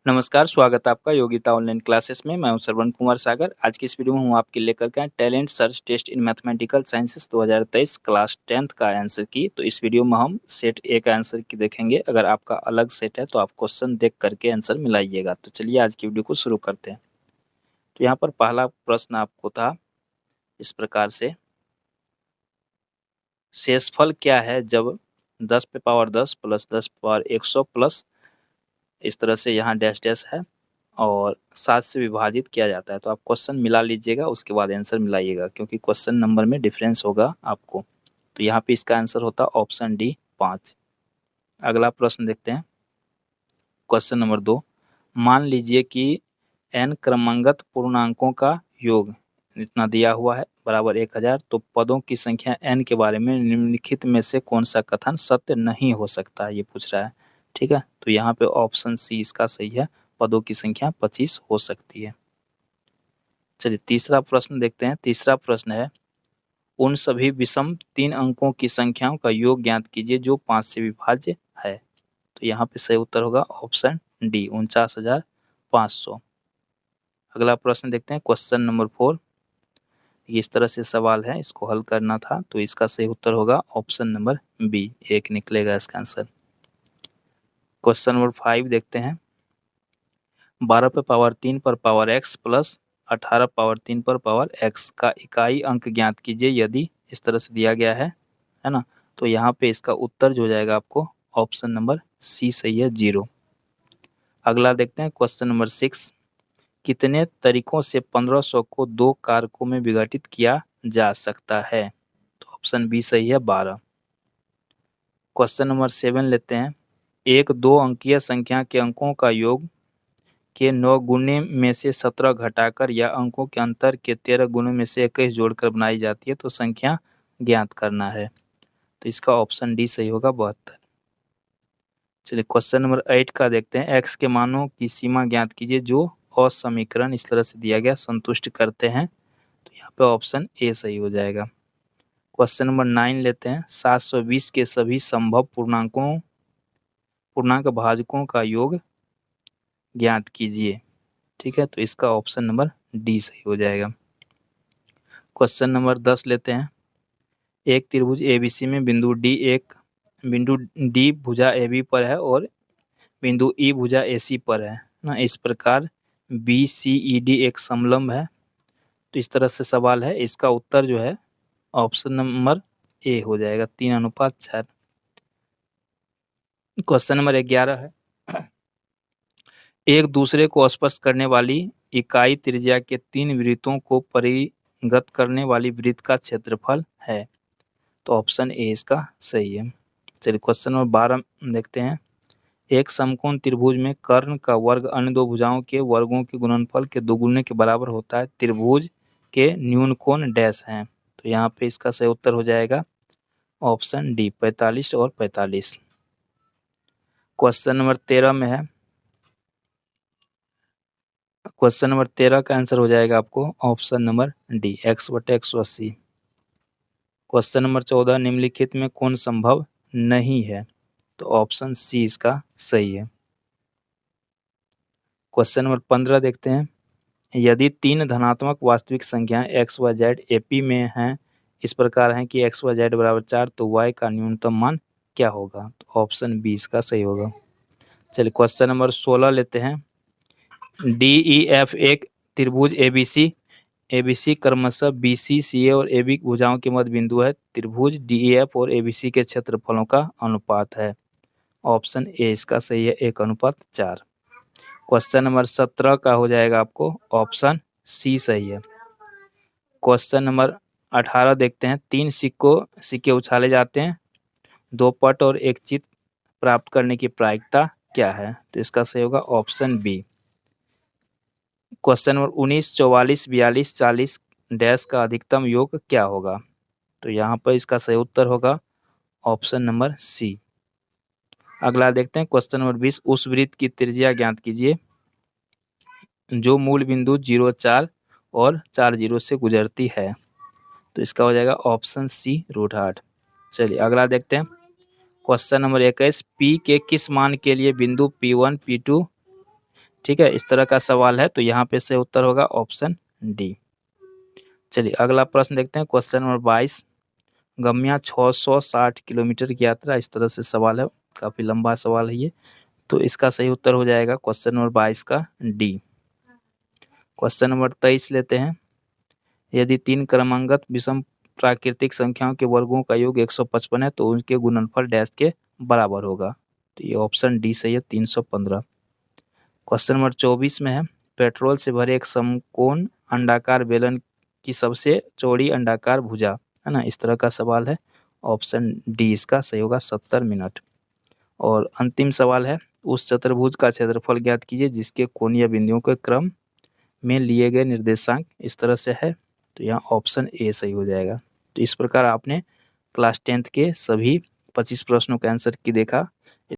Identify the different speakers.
Speaker 1: नमस्कार, स्वागत है आपका योगिता ऑनलाइन क्लासेस में। मैं हूं श्रवण कुमार सागर। आज की इस वीडियो में हूं आपके लेकर के talent search test in mathematical sciences 2023 class 10th का आंसर की। तो इस वीडियो में हम सेट ए का आंसर की देखेंगे। अगर आपका अलग सेट है तो आप क्वेश्चन देख करके आंसर मिलाइएगा। तो चलिए आज की वीडियो को शुरू करते हैं। तो यहाँ पर पहला प्रश्न आपको था इस प्रकार से, शेषफल क्या है जब 10 पे पावर 10 प्लस 10 पावर 100 प्लस इस तरह से यहाँ डैश डैश है और 7 से विभाजित किया जाता है। तो आप क्वेश्चन मिला लीजिएगा, उसके बाद आंसर मिलाइएगा, क्योंकि क्वेश्चन नंबर में डिफरेंस होगा आपको। तो यहाँ पे इसका आंसर होता है ऑप्शन डी 5। अगला प्रश्न देखते हैं, क्वेश्चन नंबर 2। मान लीजिए कि n क्रमांगत पूर्णांकों का योग इतना दिया हुआ है बराबर 1000। तो पदों की संख्या n के बारे में निम्नलिखित में से कौन सा कथन सत्य नहीं हो सकता, ये पूछ रहा है। ठीक है, तो यहाँ पे ऑप्शन सी इसका सही है, पदों की संख्या 25 हो सकती है। चलिए तीसरा प्रश्न देखते हैं। तीसरा प्रश्न है, उन सभी विषम 3 अंकों की संख्याओं का योग ज्ञात कीजिए जो 5 से विभाज्य है। तो यहाँ पे सही उत्तर होगा ऑप्शन डी 49,500। अगला प्रश्न देखते हैं, क्वेश्चन नंबर 4। इस तरह से सवाल है, इसको हल करना था। तो इसका सही उत्तर होगा ऑप्शन नंबर बी 1 निकलेगा इसका आंसर। क्वेश्चन नंबर 5 देखते हैं, 12 पे पावर 3 पर पावर x प्लस 18 पावर 3 पर पावर x का इकाई अंक ज्ञात कीजिए यदि इस तरह से दिया गया है ना। तो यहाँ पे इसका उत्तर जो हो जाएगा आपको ऑप्शन नंबर सी सही है 0। अगला देखते हैं, क्वेश्चन नंबर 6। कितने तरीकों से 1500 को 2 कारकों में विघटित किया जा सकता है। तो ऑप्शन बी सही है 12। क्वेश्चन नंबर 7 लेते हैं, एक 2 अंकीय संख्या के अंकों का योग के 9 गुणे में से 17 घटाकर या अंकों के अंतर के 13 गुणों में से 21 जोड़कर बनाई जाती है। तो संख्या ज्ञात करना है। तो इसका ऑप्शन डी सही होगा 72। चलिए क्वेश्चन नंबर 8 का देखते हैं, एक्स के मानों की सीमा ज्ञात कीजिए जो असमीकरण इस तरह से दिया गया संतुष्ट करते हैं। तो यहाँ पे ऑप्शन ए सही हो जाएगा। क्वेश्चन नंबर 9 लेते हैं, 720 के सभी संभव पूर्णांक भाजकों का योग ज्ञात कीजिए। ठीक है, तो इसका ऑप्शन नंबर डी सही हो जाएगा। क्वेश्चन नंबर 10 लेते हैं, एक त्रिभुज एबीसी में बिंदु डी भुजा AB पर है और बिंदु ई भुजा AC पर है ना। इस प्रकार BCED एक समलंब है। तो इस तरह से सवाल है, इसका उत्तर जो है ऑप्शन नंबर ए हो जाएगा 3:4। क्वेश्चन नंबर 11 है, एक दूसरे को स्पर्श करने वाली इकाई त्रिज्या के 3 वृत्तों को परिगत करने वाली वृत्त का क्षेत्रफल है। तो ऑप्शन ए इसका सही है। चलिए क्वेश्चन नंबर 12 देखते हैं, एक समकोण त्रिभुज में कर्ण का वर्ग अन्य 2 भुजाओं के वर्गों के गुणनफल के 2 गुने के बराबर होता है। त्रिभुज के न्यून कोण डैश हैं। तो यहाँ पे इसका सही उत्तर हो जाएगा ऑप्शन डी 45 और 45। क्वेश्चन नंबर 13 में है, क्वेश्चन नंबर 13 का आंसर हो जाएगा आपको option number D x/180। Question number 14, निम्नलिखित में कौन संभव नहीं है। तो ऑप्शन सी इसका सही है। क्वेश्चन नंबर 15 देखते हैं, यदि 3 धनात्मक वास्तविक संख्याएं x y z AP में हैं, इस प्रकार हैं कि x y z बराबर 4, तो y का न्यूनतम मान क्या होगा। तो ऑप्शन बी इसका सही होगा। चलिए क्वेश्चन नंबर 16 लेते हैं, DEF एक त्रिभुज ABC क्रमशः BC CA और AB भुजाओं के मध्य बिंदु है। त्रिभुज DEF और ABC के क्षेत्रफलों का अनुपात है। ऑप्शन ए इसका सही है 1:4। क्वेश्चन नंबर 17 का हो जाएगा आपको ऑप्शन सी सही है। क्वेश्चन नंबर 18 देखते हैं, 3 सिक्के उछाले जाते हैं, 2 पट और 1 चित्त प्राप्त करने की प्रायिकता क्या है। तो इसका सही होगा option B. Question number 19, 44, 42, 40 dash का अधिकतम योग क्या होगा। तो यहाँ पर इसका सही उत्तर होगा ऑप्शन नंबर सी। अगला देखते हैं, क्वेश्चन नंबर 20, उस वृत्त की त्रिज्या ज्ञात कीजिए जो मूल बिंदु 0, 4 और 4, 0 से गुजरती है। तो इसका हो जाएगा ऑप्शन सी √8। चलिए अगला देखते हैं, क्वेश्चन नंबर 21, P के किस मान के लिए बिंदु P1, P2 ठीक है, इस तरह का सवाल है, तो यहाँ पे से उत्तर होगा ऑप्शन डी। चलिए अगला प्रश्न देखते हैं, क्वेश्चन नंबर 22। गम्या 660 किलोमीटर की यात्रा, इस तरह से सवाल है, काफी लंबा सवाल है ये। तो इसका सही उत्तर हो जाएगा क्वेश्चन नंबर 22 का डी। क्वेश्चन नंबर 23 लेते हैं। यदि 3 क्रमांगत विषम प्राकृतिक संख्याओं के वर्गों का योग 155 है तो उनके गुणनफल डैश के बराबर होगा। तो ये ऑप्शन डी सही है, 315। क्वेश्चन नंबर 24 में है, पेट्रोल से भरे एक समकोण अंडाकार बेलन की सबसे चौड़ी अंडाकार भुजा, है ना, इस तरह का सवाल है। ऑप्शन डी इसका सही होगा, 70 मिनट। और अंतिम सवाल है, उस चतुर्भुज का क्षेत्रफल ज्ञात कीजिए जिसके कोणीय बिंदुओं के क्रम में लिए गए निर्देशांक इस तरह से है। तो यहाँ ऑप्शन ए सही हो जाएगा। तो इस प्रकार आपने क्लास 10th के सभी 25 प्रश्नों का आंसर की देखा।